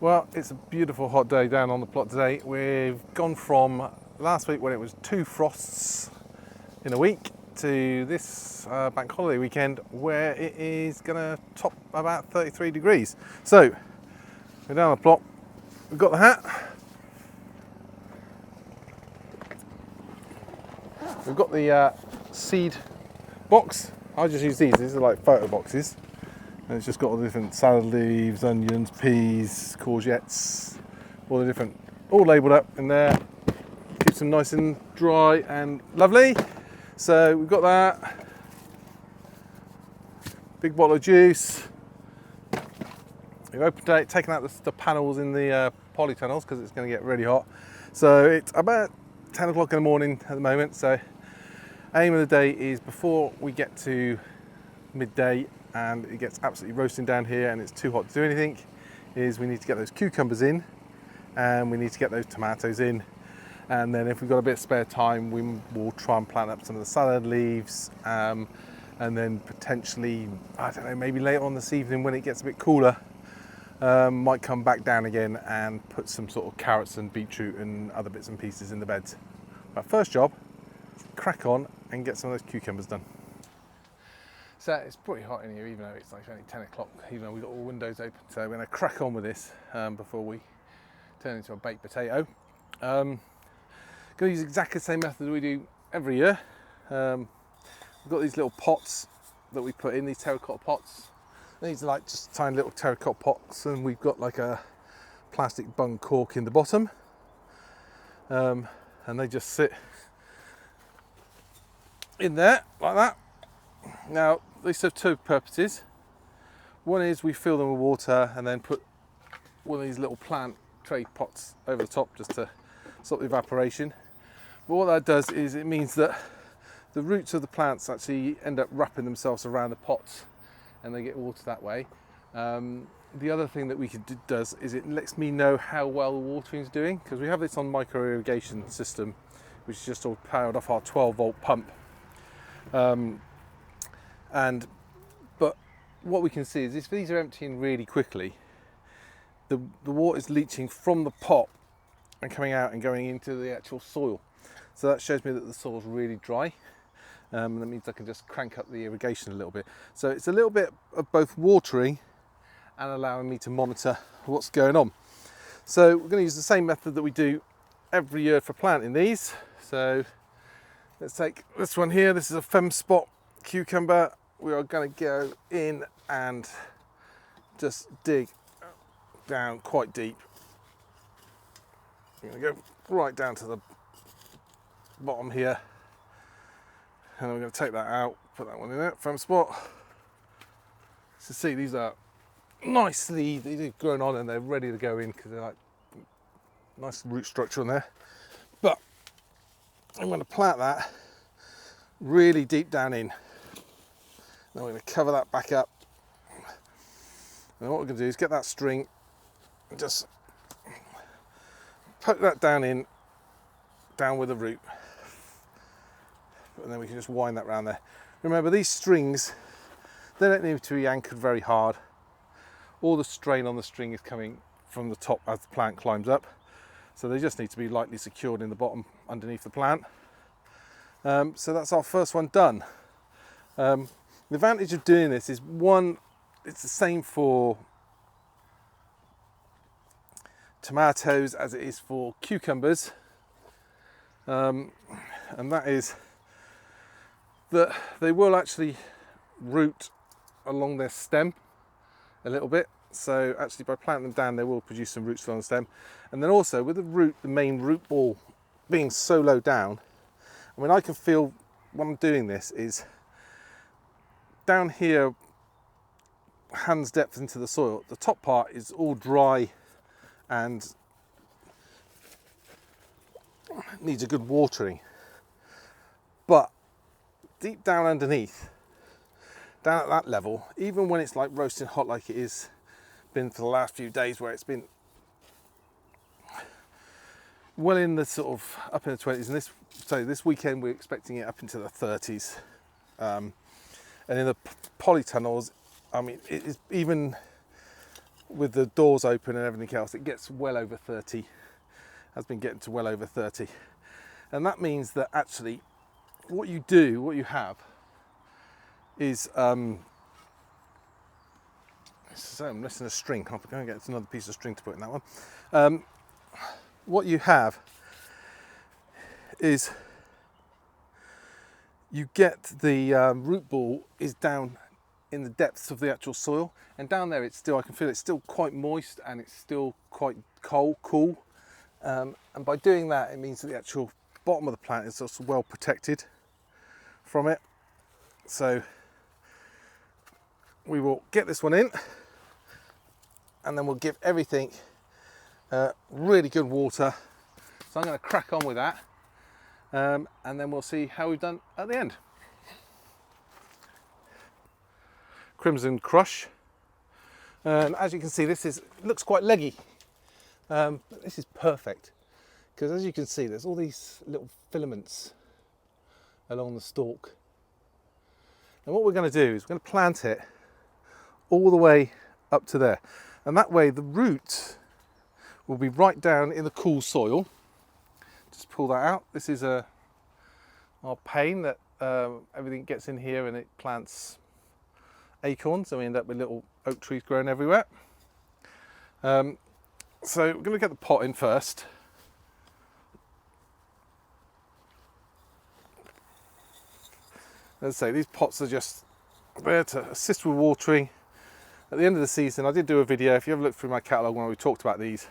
Well, it's a beautiful hot day down on the plot today. We've gone from last week when it was 2 frosts in a week to this bank holiday weekend where it is going to top about 33 degrees. So we're down on the plot, we've got the hat, we've got the seed box. I just use these are like photo boxes. And it's just got all the different salad leaves, onions, peas, courgettes, all labelled up in there. Keeps them nice and dry and lovely. So we've got that. Big bottle of juice. We've opened it, taken out the panels in the polytunnels because it's going to get really hot. So it's about 10 o'clock in the morning at the moment. So aim of the day is before we get to midday and it gets absolutely roasting down here and it's too hot to do anything, is we need to get those cucumbers in and we need to get those tomatoes in, and then if we've got a bit of spare time we will try and plant up some of the salad leaves, and then potentially, I don't know, maybe later on this evening when it gets a bit cooler, might come back down again and put some sort of carrots and beetroot and other bits and pieces in the beds. But first job, crack on and get some of those cucumbers done. So it's pretty hot in here, even though it's like only 10 o'clock, even though we've got all windows open. So we're going to crack on with this before we turn into a baked potato. Going to use exactly the same method we do every year. We've got these little pots that we put in, these terracotta pots. These are like just tiny little terracotta pots, and we've got like a plastic bung cork in the bottom. And they just sit in there like that. Now, these serve two purposes. One is we fill them with water and then put one of these little plant tray pots over the top just to stop the evaporation. But what that does is it means that the roots of the plants actually end up wrapping themselves around the pots and they get water that way. The other thing that does is it lets me know how well the watering is doing, because we have this on micro irrigation system, which is just all powered off our 12-volt pump. But what we can see is if these are emptying really quickly, the water is leaching from the pot and coming out and going into the actual soil. So that shows me that the soil is really dry. That means I can just crank up the irrigation a little bit. So it's a little bit of both watering and allowing me to monitor what's going on. So we're going to use the same method that we do every year for planting these. So let's take this one here. This is a Fem Spot cucumber. We are going to go in and just dig down quite deep. I'm going to go right down to the bottom here, and I'm going to take that out, put that one in there, Fem Spot. So see, these are nicely, they've grown on and they're ready to go in because they're like nice root structure on there. But I'm going to plant that really deep down in. Now we're going to cover that back up, and what we're going to do is get that string and just poke that down with the root, and then we can just wind that around there. Remember, these strings, they don't need to be anchored very hard. All the strain on the string is coming from the top as the plant climbs up, so they just need to be lightly secured in the bottom underneath the plant. So that's our first one done. The advantage of doing this is, one, it's the same for tomatoes as it is for cucumbers, and that is that they will actually root along their stem a little bit. So actually by planting them down they will produce some roots along the stem, and then also with the main root ball being so low down, I mean, I can feel when I'm doing this is down here, hand's depth into the soil, the top part is all dry and needs a good watering. But deep down underneath, down at that level, even when it's like roasting hot like it is been for the last few days, where it's been well in the sort of up in the 20s, and this weekend we're expecting it up into the 30s. And in the polytunnels, I mean, it is even with the doors open and everything else, it gets well over 30, has been getting to well over 30. And that means that actually what you have is, so I'm missing a string. I'm going to get another piece of string to put in that one. What you have is you get the root ball is down in the depths of the actual soil, and down there it's still, I can feel it's still quite moist and it's still quite cool. And by doing that, it means that the actual bottom of the plant is also well protected from it. So we will get this one in, and then we'll give everything really good water. So I'm going to crack on with that, and then we'll see how we've done at the end. Crimson Crush. As you can see, looks quite leggy, but this is perfect because, as you can see, there's all these little filaments along the stalk. And what we're going to do is we're going to plant it all the way up to there, and that way the root will be right down in the cool soil. Just pull that out. This is our pane that everything gets in here, and it plants acorns, so we end up with little oak trees growing everywhere. So we're going to get the pot in first. As I say, these pots are just there to assist with watering. At the end of the season, I did do a video, if you ever look through my catalogue, when we talked about these,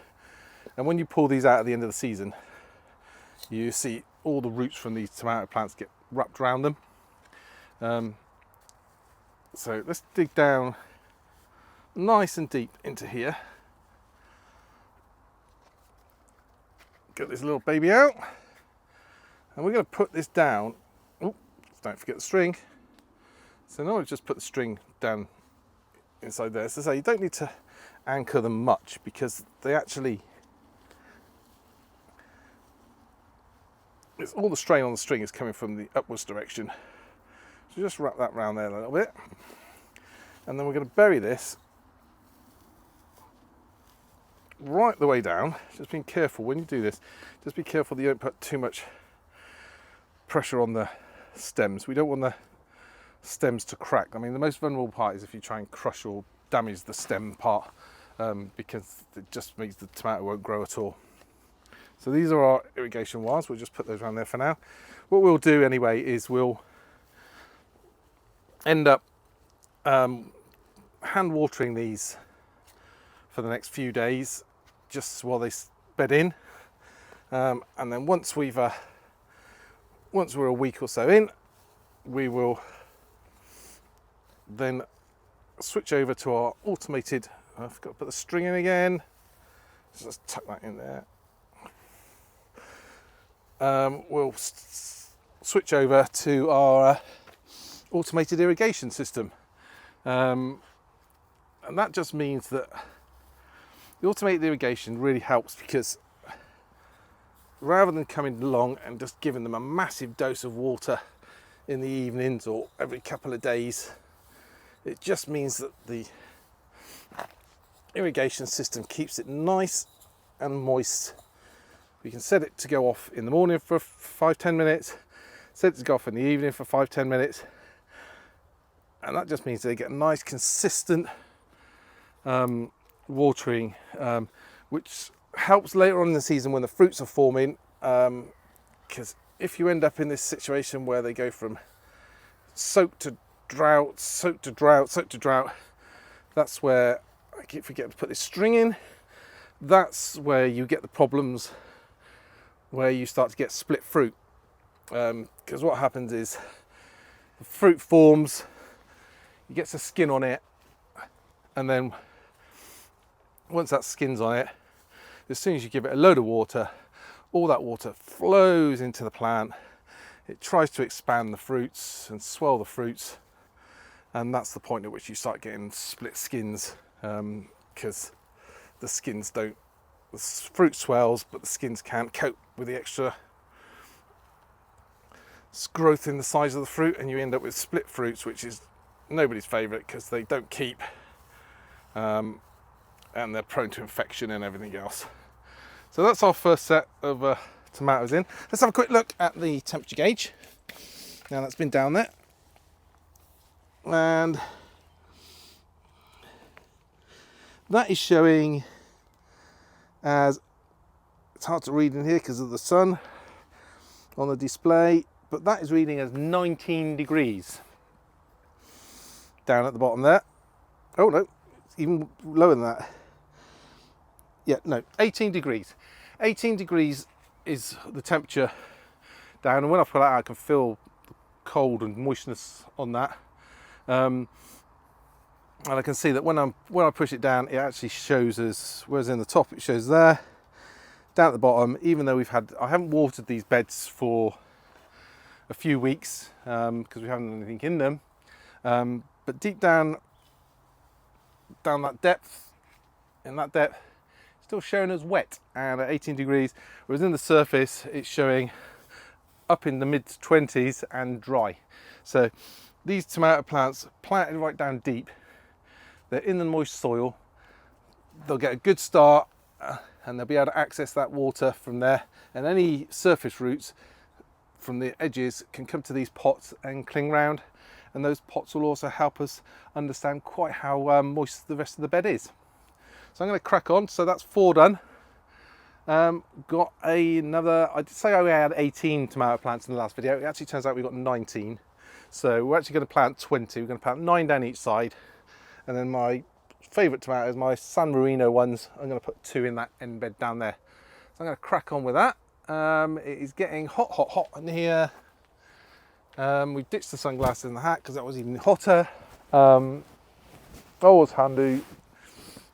and when you pull these out at the end of the season, you see all the roots from these tomato plants get wrapped around them. So let's dig down nice and deep into here. Get this little baby out, and we're going to put this down. Oh, don't forget the string. So now we've just put the string down inside there. So say you don't need to anchor them much, because they actually, all the strain on the string is coming from the upwards direction. So just wrap that around there a little bit, and then we're going to bury this right the way down. Just being careful when you do this, just be careful that you don't put too much pressure on the stems. We don't want the stems to crack. I mean, the most vulnerable part is if you try and crush or damage the stem part, because it just means the tomato won't grow at all. So these are our irrigation wires. We'll just put those around there for now. What we'll do anyway is we'll end up hand watering these for the next few days, just while they bed in, and then once we're a week or so in, we will then switch over to our automated, I forgot to put the string in again, so let's tuck that in there. We'll switch over to our automated irrigation system, and that just means that the automated irrigation really helps, because rather than coming along and just giving them a massive dose of water in the evenings or every couple of days, it just means that the irrigation system keeps it nice and moist. We can set it to go off in the morning for 5-10 minutes, set it to go off in the evening for 5-10 minutes, and that just means they get a nice consistent watering, which helps later on in the season when the fruits are forming, because if you end up in this situation where they go from soak to drought, soak to drought, soak to drought, that's where, I keep forgetting to put this string in, that's where you get the problems where you start to get split fruit, because what happens is the fruit forms, it gets a skin on it, and then once that skin's on it, as soon as you give it a load of water, all that water flows into the plant. It tries to expand the fruits and swell the fruits, and that's the point at which you start getting split skins, because the skins don't, the fruit swells but the skins can't cope with the extra growth in the size of the fruit, and you end up with split fruits, which is nobody's favourite because they don't keep, and they're prone to infection and everything else. So that's our first set of tomatoes in. Let's have a quick look at the temperature gauge. Now that's been down there, and that is showing as, it's hard to read in here because of the sun on the display, but that is reading as 19 degrees down at the bottom there. Oh no, it's even lower than that. Yeah, no, 18 degrees. 18 degrees is the temperature down, and when I pull it out I can feel the cold and moistness on that. And I can see that when I push it down, it actually shows us, whereas in the top it shows there, down at the bottom, even though I haven't watered these beds for a few weeks because we haven't done anything in them, but deep down that depth, still showing as wet and at 18 degrees, whereas in the surface it's showing up in the mid 20s and dry. So these tomato plants planted right down deep, they're in the moist soil, they'll get a good start and they'll be able to access that water from there, and any surface roots from the edges can come to these pots and cling round, and those pots will also help us understand quite how moist the rest of the bed is. So I'm going to crack on. So that's 4 done. Got another, I did say I had 18 tomato plants in the last video. It actually turns out we got 19. So we're actually going to plant 20. We're going to plant 9 down each side. And then my favourite tomatoes, my San Marino ones, I'm going to put 2 in that end bed down there. So I'm going to crack on with that. It is getting hot in here. We ditched the sunglasses and the hat because that was even hotter. Always handy.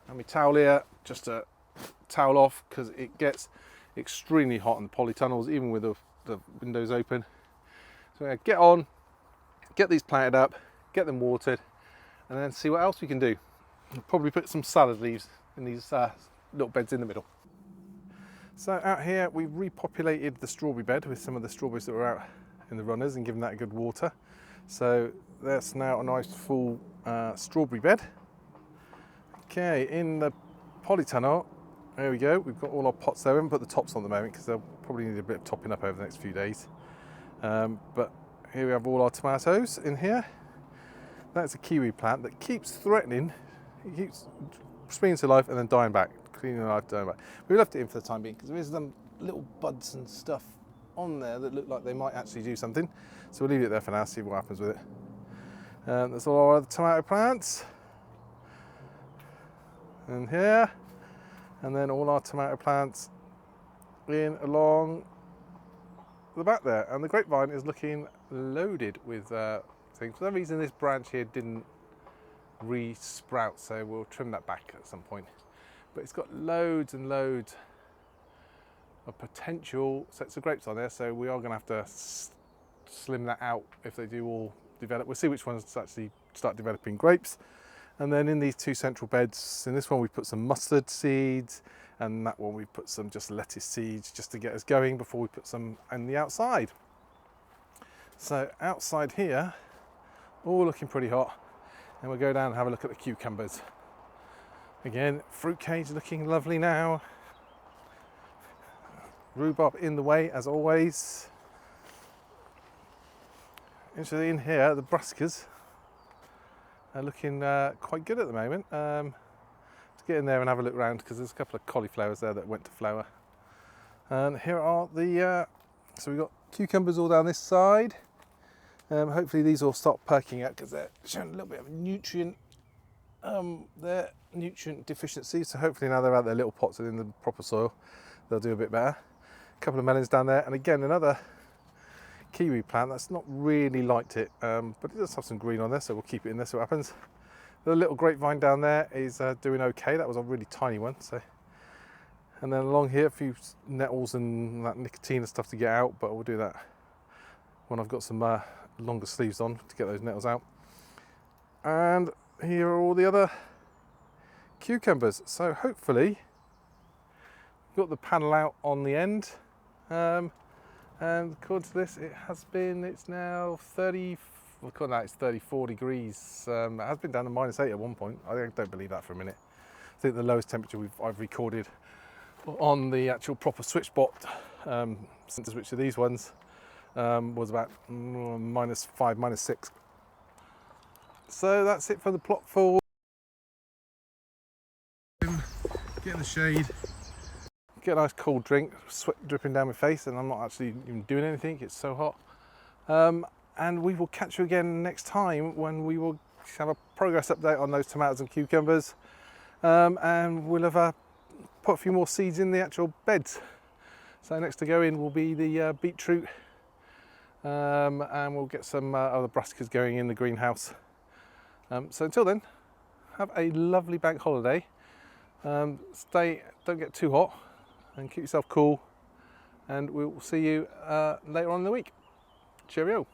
And my towel here, just to towel off because it gets extremely hot in the polytunnels, even with the windows open. So I'm going to get on, get these planted up, get them watered, and then see what else we can do. I'll probably put some salad leaves in these little beds in the middle. So out here we've repopulated the strawberry bed with some of the strawberries that were out in the runners and given that a good water. So that's now a nice full strawberry bed. Okay, in the polytunnel, there we go, we've got all our pots there. We haven't put the tops on at the moment because they'll probably need a bit of topping up over the next few days. But here we have all our tomatoes in here. That's a kiwi plant that keeps threatening, it keeps springing to life and then dying back, cleaning life, dying back. We left it in for the time being because there is some little buds and stuff on there that look like they might actually do something. So we'll leave it there for now, see what happens with it. That's all our other tomato plants. And here, and then all our tomato plants in along the back there. And the grapevine is looking loaded with things. For some reason this branch here didn't re-sprout, so we'll trim that back at some point. But it's got loads and loads of potential sets of grapes on there, so we are going to have to slim that out if they do all develop. We'll see which ones actually start developing grapes. And then in these 2 central beds, in this one we put some mustard seeds, and that one we put some just lettuce seeds just to get us going before we put some on the outside. So outside here, all looking pretty hot, and we'll go down and have a look at the cucumbers. Again, fruit cage looking lovely now. Rhubarb in the way as always. Actually in here, the brassicas are looking quite good at the moment. To get in there and have a look around because there's a couple of cauliflowers there that went to flower. And here are the, so we've got cucumbers all down this side. Hopefully these will start perking out because they're showing a little bit of nutrient, nutrient deficiency. So hopefully now they're out their little pots and in the proper soil, they'll do a bit better. A couple of melons down there, and again another kiwi plant that's not really liked it, but it does have some green on there, so we'll keep it in there, see what happens. The little grapevine down there is doing okay. That was a really tiny one. So, and then along here a few nettles and that nicotine and stuff to get out, but we'll do that when I've got some longer sleeves on to get those nettles out. And here are all the other cucumbers. So hopefully we've got the panel out on the end. And according to this, it's now 34 degrees. It has been down to -8 at one point. I don't believe that for a minute. I think the lowest temperature I've recorded on the actual proper switch spot since the switch to these ones was about -5, -6. So that's it for the plot for get in the shade, get a nice cold drink, sweat dripping down my face, and I'm not actually even doing anything, it's so hot. And we will catch you again next time when we will have a progress update on those tomatoes and cucumbers, and we'll have put a few more seeds in the actual beds. So next to go in will be the beetroot, and we'll get some other brassicas going in the greenhouse. So until then, have a lovely bank holiday. Don't get too hot, and keep yourself cool, and we'll see you later on in the week. Cheerio.